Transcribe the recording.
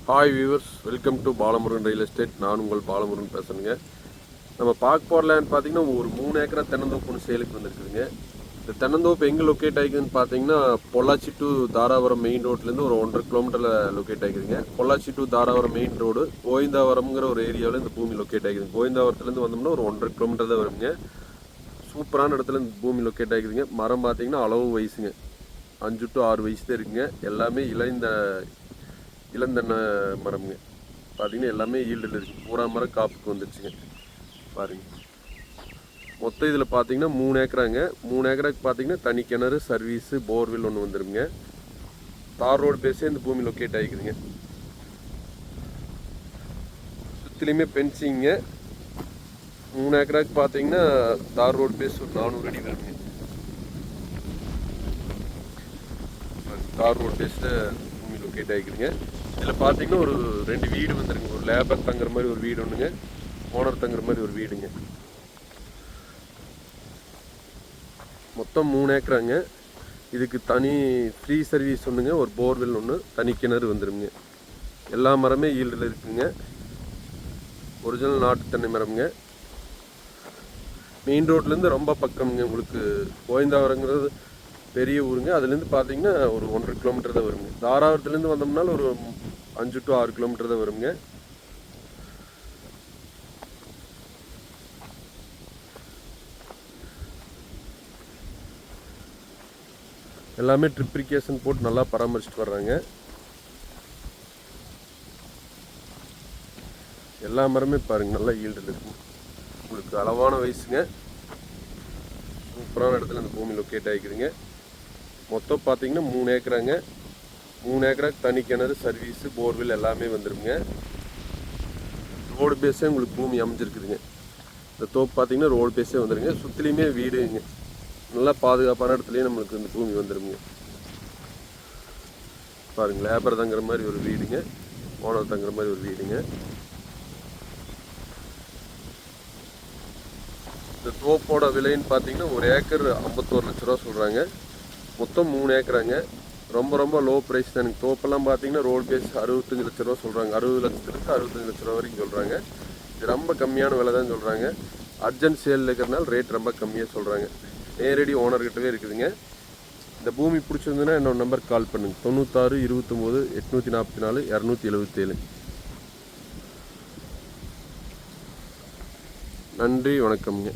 Hi viewers, welcome to Balamurugan real estate. நான் உங்கள் பாலமுருகன் பேசுகிறேங்க. நம்ம பார்க்க போகிற லேண்ட் பார்த்தீங்கன்னா ஒரு 3 ஏக்கரா தென்னந்தோப்பு ஒன்று சேலுக்கு வந்துருக்குதுங்க. இந்த தென்னந்தோப்பு எங்கே லொக்கேட் ஆகிக்குதுன்னு பார்த்தீங்கன்னா பொள்ளாச்சி டு தாராபுரம் மெயின் ரோட்லேருந்து ஒரு 1.5 கிலோமீட்டரில் லொக்கேட் ஆகிக்குதுங்க. Pollachi to Dharapuram main road கோவிந்தாவரம்ங்கிற ஒரு ஏரியாவில் இந்த பூமி லொக்கேட் ஆகிக்குது. கோவிந்தாவரத்துலேருந்து வந்தோம்னா ஒரு 1.5 கிலோமீட்டர் தான் வருங்க. சூப்பரான இடத்துல இந்த பூமி லொக்கேட் ஆகிக்குதுங்க. மரம் பார்த்தீங்கன்னா அளவு வயசுங்க 5 to 6 வயசு தான் இருக்குங்க. எல்லாமே இளந்தென்னை மரம்ங்க. பார்த்தீங்கன்னா எல்லாமே ஈல்டில் இருக்குது. பூரா மரம் காப்புக்கு வந்துடுச்சுங்க. பாருங்கள், மொத்தம் இதில் பார்த்தீங்கன்னா 3 ஏக்கராங்க. 3 ஏக்கராக்கு பார்த்தீங்கன்னா தனி கிணறு, சர்வீஸு, போர்வெல் ஒன்று வந்துருங்க. தார் ரோடு பேஸே இந்த பூமி லொக்கேட் ஆகிக்குதுங்க. சுற்றிலையுமே பென்சிங்க. 3 ஏக்கராக்கு பார்த்தீங்கன்னா தார் ரோடு பேஸ் ஒரு 400 அடி வருங்க. தார் ரோடு பேஸில் பூமி லொக்கேட் ஆகிக்குதுங்க. இதில் பார்த்தீங்கன்னா ஒரு 2 வீடு வந்துருங்க. ஒரு லேபர் தங்குற மாதிரி ஒரு வீடு ஒன்றுங்க, ஓனர் தங்குற மாதிரி ஒரு வீடுங்க. மொத்தம் 3 ஏக்கராங்க. இதுக்கு தனி ஃப்ரீ சர்வீஸ் ஒன்றுங்க, ஒரு போர்வெல் ஒன்று, தனி கிணறு வந்துருங்க. எல்லா மரமே ஈல்டில் இருக்குங்க. ஒரிஜினல் நாட்டு தென்னை மரம்ங்க. மெயின் ரோட்லேருந்து ரொம்ப பக்கம்ங்க. உங்களுக்கு கோவிந்தாவரங்கிறது பெரிய ஊருங்க. அதுலேருந்து பார்த்தீங்கன்னா ஒரு 1.5 கிலோமீட்டர் தான் வருங்க. தாராபுரத்துலேருந்து வந்தோம்னாலும் ஒரு 5 to 6 கிலோமீட்டர் தான் வருங்க. எல்லாமே ட்ரிப்ரிகேஷன் போட்டு நல்லா பராமரிச்சுட்டு வர்றாங்க. எல்லா மரமே பாருங்கள் நல்லா ஈல்டில் இருக்குங்க. உங்களுக்கு அளவான வயசுங்க. சூப்பரான இடத்துல இந்த பூமி லொக்கேட் ஆகிக்குதுங்க. மொத்தம் பார்த்தீங்கன்னா 3 ஏக்கராங்க. 3 ஏக்கராக்கு தனி கிணறு, சர்வீஸு, போர்வெல் எல்லாமே வந்துருங்க. ரோடு பேஸே உங்களுக்கு பூமி அமைஞ்சிருக்குதுங்க. இந்த தோப்பு பார்த்தீங்கன்னா ரோடு பேஸே வந்துருங்க. சுற்றிலையுமே வீடுங்க. நல்லா பாதுகாப்பான இடத்துலையும் நம்மளுக்கு இந்த பூமி வந்துருங்க. பாருங்கள், லேபர் தங்குற மாதிரி ஒரு வீடுங்க, ஓனர் தங்குற மாதிரி ஒரு வீடுங்க. இந்த தோப்போட விலைன்னு பார்த்தீங்கன்னா ஒரு ஏக்கர் 51 லட்ச ரூபா சொல்கிறாங்க. மொத்தம் 3 ஏக்கராங்க. ரொம்ப லோ ப்ரைஸ் தான். எனக்கு தோப்பெல்லாம் பார்த்தீங்கன்னா ரோடு பேஸ் 65 லட்ச ரூபா சொல்கிறாங்க. 60 லட்சத்துலேருந்து 65 லட்ச ரூபா வரைக்கும் சொல்கிறாங்க. இது ரொம்ப கம்மியான விலை தான் சொல்கிறாங்க. அர்ஜென்ட் சேல் இருக்கிறனால ரேட் ரொம்ப கம்மியாக சொல்கிறாங்க. நேரடி ஓனர்கிட்டவே இருக்குதுங்க. இந்த பூமி பிடிச்சிருந்துன்னா என்னோட நம்பருக்கு கால் பண்ணுங்கள். 96 29 844 277. நன்றி, வணக்கம்ங்க.